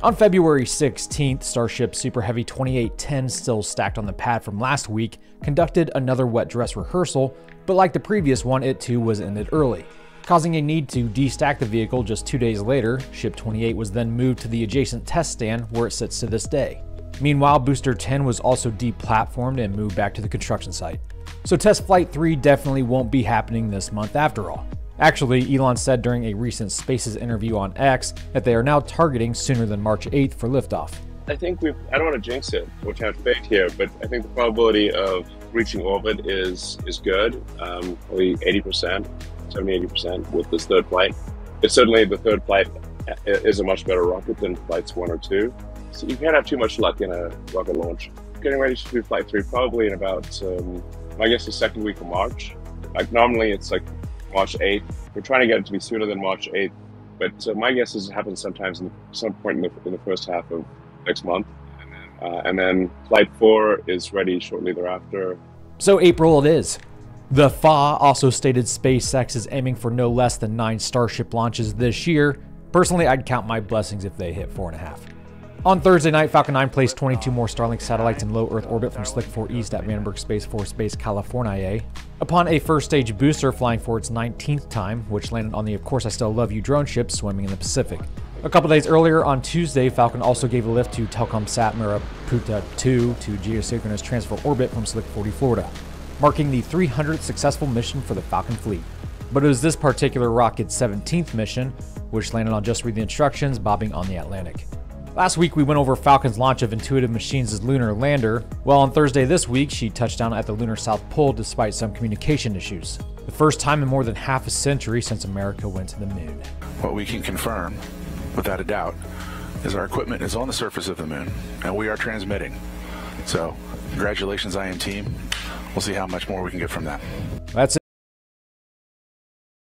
On February 16th, Starship Super Heavy 2810, still stacked on the pad from last week, conducted another wet dress rehearsal, but like the previous one, it too was ended early, causing a need to destack the vehicle just 2 days later. Ship 28 was then moved to the adjacent test stand where it sits to this day. Meanwhile, Booster 10 was also deplatformed and moved back to the construction site. So Test Flight 3 definitely won't be happening this month after all. Actually, Elon said during a recent Spaces interview on X that they are now targeting sooner than March 8th for liftoff. I think I don't want to jinx it, which I have faith here, but I think the probability of reaching orbit is good, probably 80%, 70-80% with this third flight. It's certainly the third flight is a much better rocket than flights 1 or 2. So you can't have too much luck in a rocket launch. Getting ready to do flight 3 probably in about, I guess, the second week of March. Like normally it's like March 8th. We're trying to get it to be sooner than March 8th, but my guess is it happens sometimes some point in the first half of next month. And then flight 4 is ready shortly thereafter. So April it is. The FA also stated SpaceX is aiming for no less than 9 Starship launches this year. Personally, I'd count my blessings if they hit 4.5. On Thursday night, Falcon 9 placed 22 more Starlink satellites in low Earth orbit from Slick 4 East at Vandenberg Space Force Base, California, upon a first-stage booster flying for its 19th time, which landed on the Of Course I Still Love You drone ship swimming in the Pacific. A couple days earlier, on Tuesday, Falcon also gave a lift to Telkomsat Maraputa 2 to geosynchronous transfer orbit from Slick 40, Florida, marking the 300th successful mission for the Falcon fleet. But it was this particular rocket's 17th mission, which landed on Just Read the Instructions, bobbing on the Atlantic. Last week, we went over Falcon's launch of Intuitive Machines' lunar lander. Well, on Thursday this week, she touched down at the lunar South Pole despite some communication issues. The first time in more than half a century since America went to the moon. What we can confirm, without a doubt, is our equipment is on the surface of the moon, and we are transmitting. So, congratulations, IM team. We'll see how much more we can get from that. That's it.